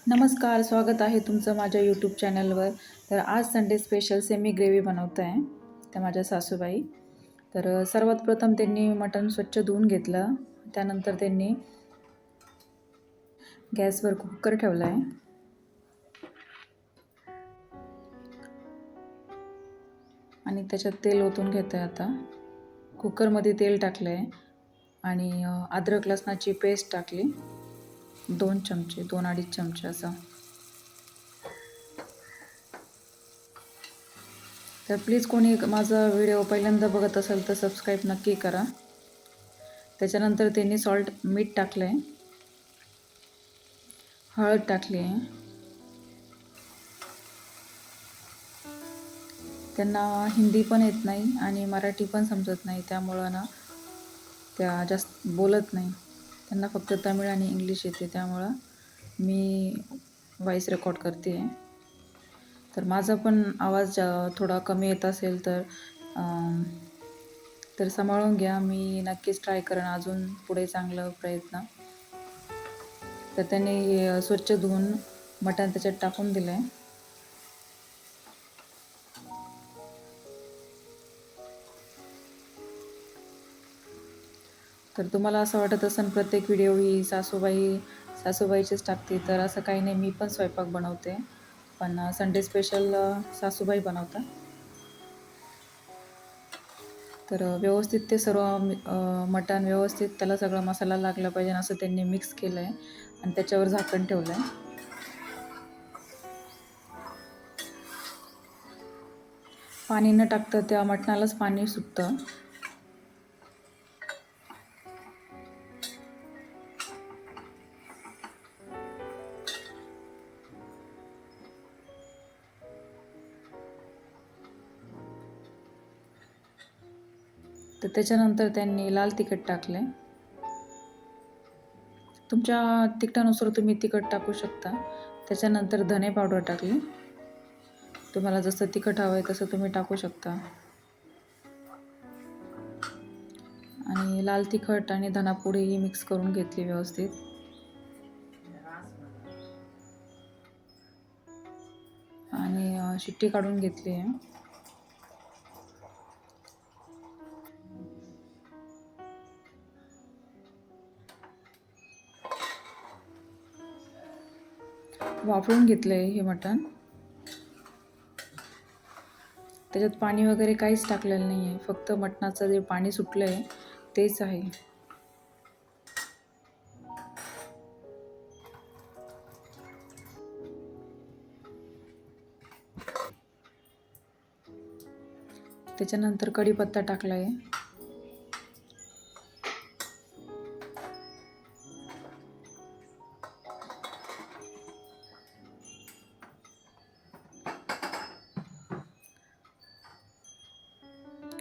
नमस्कार, स्वागत आहे तुमचं माझ्या यूट्यूब चॅनलवर. तर आज संडे स्पेशल सेमी ग्रेव्ही बनवत आहे त्या माझ्या सासूबाई. तर सर्वात प्रथम त्यांनी मटण स्वच्छ धुवून घेतलं. त्यानंतर त्यांनी गॅसवर कुकर ठेवला आहे आणि त्याच्यात तेल ओतून घेत आहे. आता कुकरमध्ये तेल टाकलं आहे आणि अद्रक लसणाची पेस्ट टाकली 2 चमचे, 2-2.5 चमचे असं. तर प्लीज कोणी माझा व्हिडिओ पहिल्यांदा बघत असेल तर सबस्क्राईब नक्की करा. त्याच्यानंतर त्यांनी मीठ टाकलं आहे, हळद टाकली आहे. त्यांना हिंदी पण येत नाही आणि मराठी पण समजत नाही, त्यामुळं ना त्या जास्त बोलत नाही. त्यांना फक्त तमिळ आणि इंग्लिश येते, त्यामुळं मी व्हॉईस रेकॉर्ड करते आहे. तर माझा पण आवाज थोडा कमी येत असेल तर सांभाळून घ्या. मी नक्कीच ट्राय करेन अजून पुढे चांगलं प्रयत्न. तर त्यांनी स्वच्छ धुवून मटण त्याच्यात टाकून दिलं आहे. तर तुम्हाला असं वाटत असेल प्रत्येक व्हिडिओ ही सासूबाईचीच टाकते, तर असं काही नाही. मी पण स्वयंपाक बनवते, पण संडे स्पेशल सासूबाई बनवतात. तर व्यवस्थित ते सर्व मटण व्यवस्थित त्याला सगळा मसाला लागला पाहिजे असं त्यांनी मिक्स केलं आहे आणि त्याच्यावर झाकण ठेवलं आहे. पाणी न टाकतं त्या मटणालाच पाणी सुटतं. तर त्याच्यानंतर त्यांनी लाल तिखट टाकले. तुमच्या तिखटानुसार तुम्ही तिखट टाकू शकता. त्याच्यानंतर धने पावडर टाकली. तुम्हाला जसं तिखट हवं आहे तसं तुम्ही टाकू शकता. आणि लाल तिखट आणि धनापुडी ही मिक्स करून घेतली व्यवस्थित. आणि शिट्टी काढून घेतली आहे. वाफळून घेतलं आहे हे मटण. त्याच्यात पाणी वगैरे काहीच टाकलेलं नाही आहे, फक्त मटणाचं जे पाणी सुटलं आहे तेच आहे. त्याच्यानंतर कढीपत्ता टाकला आहे.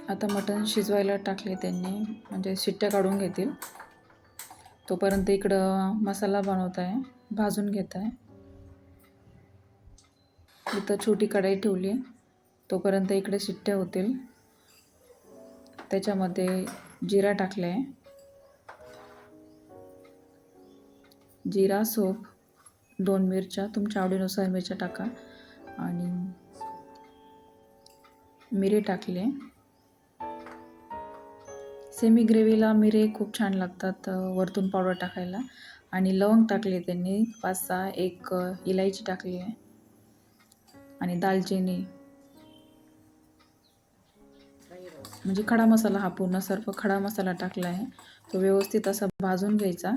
आता मटण शिजवायला टाकले त्यांनी, म्हणजे शिट्ट्या काढून घेतील. तोपर्यंत इकडं मसाला बनवत आहे, भाजून घेत आहे. इथं छोटी कढई ठेवली, तोपर्यंत इकडे शिट्ट्या होतील. त्याच्यामध्ये जिरा टाकले आहे, जिरा, सोप, 2 मिरच्या, तुमच्या आवडीनुसार मिरच्या टाका, आणि मिरे टाकले. सेमी ग्रेव्हीला मिरे खूप छान लागतात वरतून पावडर टाकायला. आणि लवंग टाकले त्यांनी 5-6, एक इलायची टाकली आहे आणि दालचिनी, म्हणजे खडा मसाला. हा पूर्ण सर्व खडा मसाला टाकला आहे. तो व्यवस्थित असा भाजून घ्यायचा.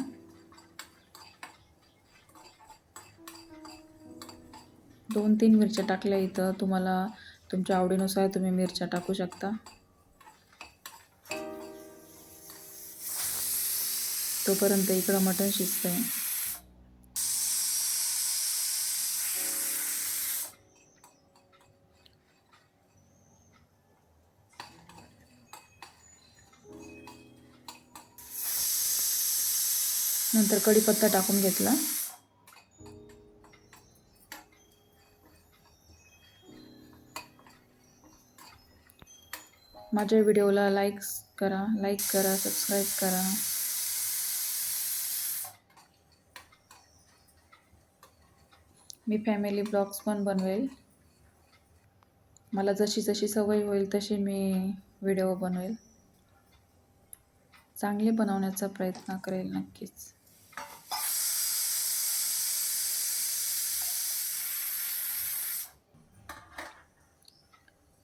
दोन 3 मिरच्या टाकल्या. इथं तुम्हाला तुमच्या आवडीनुसार तुम्ही मिरच्या टाकू शकता. तोपर्यंत इकडं मटण शिजतंय. नंतर कढीपत्ता टाकून घेतला. माझ्या व्हिडिओला लाईक करा, सबस्क्राईब करा. मी फॅमिली ब्लॉग्स पण बनवेल. मला जशी जशी सवय होईल तशी मी व्हिडिओ बनवेल. चांगले बनवण्याचा प्रयत्न करेल नक्कीच.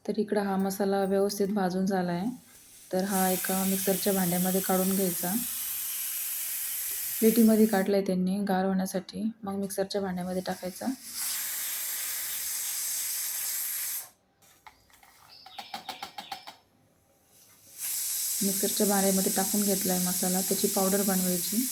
तर इकडं हा मसाला व्यवस्थित भाजून झाला आहे. तर हा एका मिक्सरच्या भांड्यामध्ये काढून घ्यायचा. प्लेटीमध्ये काढलं आहे त्यांनी गार होण्यासाठी. मग मिक्सरच्या भांड्यामध्ये टाकायचा. मिक्सरच्या भांड्यामध्ये टाकून घेतला आहे मसाला. त्याची पावडर बनवायची.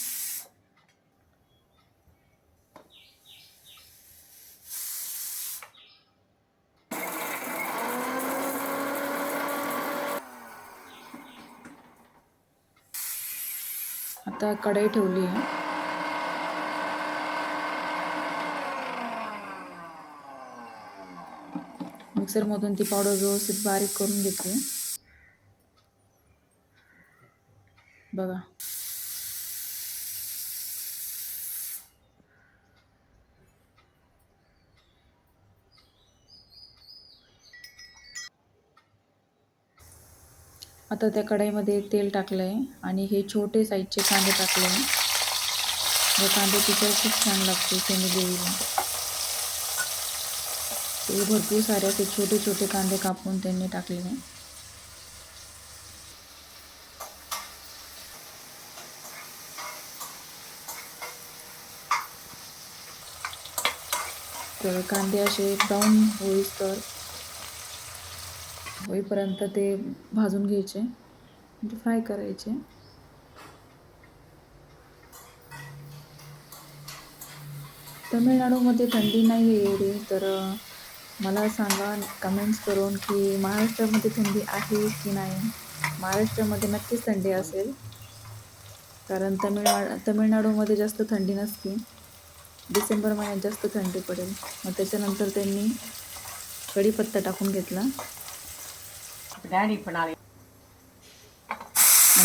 आता कढई ठेवली आहे. मिक्सरमधून ती पावडर व्यवस्थित बारीक करून घेतली. बघा, आता त्या कढईमध्ये तेल टाकलं आहे आणि हे छोटे साईजचे कांदे टाकले आहे. या कांद्याची चव खूप छान लागते सेमी ग्रेव्हीला. ते भरपूर सारे असे छोटे छोटे कांदे कापून त्यांनी टाकले आहे. तर कांदे असे ब्राऊन होईपर्यंत ते भाजून घ्यायचे, म्हणजे फ्राय करायचे. तमिळनाडूमध्ये थंडी नाही आहे एवढी, तर मला सांगा कमेंट्स करून की महाराष्ट्रामध्ये थंडी आहे की नाही. महाराष्ट्रामध्ये नक्कीच थंडी असेल, कारण तमिळनाडूमध्ये जास्त थंडी नसते. डिसेंबर महिन्यात जास्त थंडी पडेल. मग त्याच्यानंतर त्यांनी कढीपत्ता टाकून घेतला आणि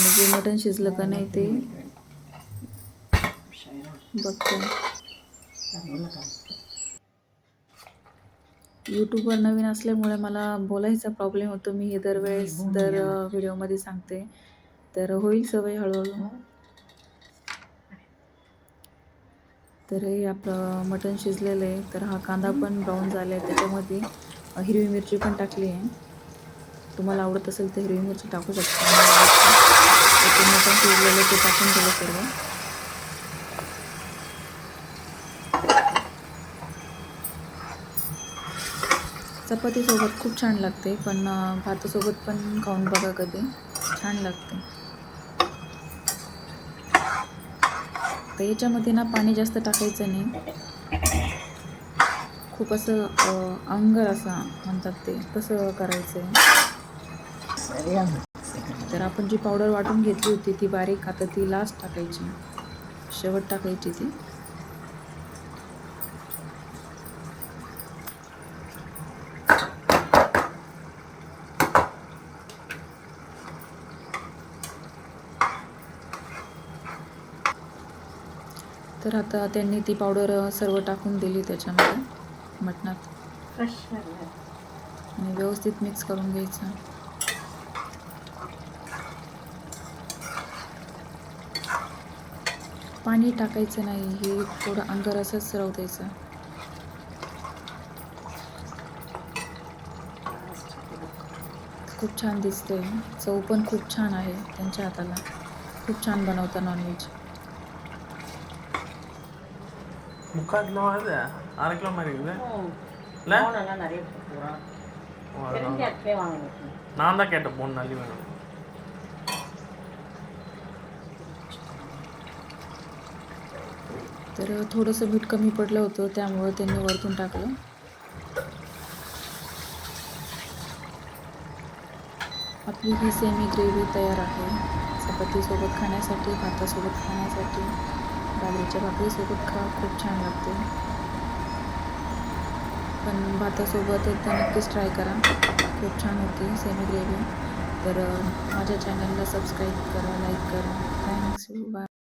जे मटण शिजलं का नाही ते बघते. यूट्यूबवर नवीन असल्यामुळे मला बोलायचा प्रॉब्लेम होतो. मी हे दर व्हिडिओमध्ये सांगते, तर होईल सवय हळूहळू. तर हे आपलं मटण शिजलेलं आहे. तर हा कांदा पण ब्राऊन झाला आहे. त्याच्यामध्ये हिरवी मिरची पण टाकली आहे. तुम्हाला आवडत असेल तर हिरवी मिरची टाकू शकता. ते मटण शिजलेलं ते टाकून दिलं सर्व. चपातीसोबत खूप छान लागते, पण भातासोबत पण खाऊन बघा कधी, छान लागते. तर याच्यामध्ये ना पाणी जास्त टाकायचं नाही. खूप असं अंगर असा म्हणतात ते, तसं करायचं आहे. तर आपण जी पावडर वाटून घेतली होती ती बारीक, आता ती लास्ट टाकायची, शेवट टाकायची ती. तर आता त्यांनी ती पावडर सर्व टाकून दिली त्याच्यामध्ये मटणात आणि व्यवस्थित मिक्स करून घ्यायचं. पाणी टाकायचं नाही, हे थोडं अंगार असंच राहू द्यायचं. खूप छान दिसतंय. चव पण खूप छान आहे त्यांच्या हाताला. खूप छान बनवता नॉनव्हेज. तर थोडंसं मीठ कमी पडलं होतं, त्यामुळं त्यांनी वरतून टाकलं. आपली ही सेमी ग्रेव्ही तयार आहे. चपातीसोबत खाण्यासाठी, भातासोबत खाण्यासाठी, बाजरीच्या भाकरीसोबत खा, खूप छान लागते. पण भातासोबत एकदा नक्कीच ट्राय करा, खूप छान होती सेमी ग्रेव्ही. तर माझ्या चॅनलला सबस्क्राईब करा, लाईक करा. थँक्स. बाय.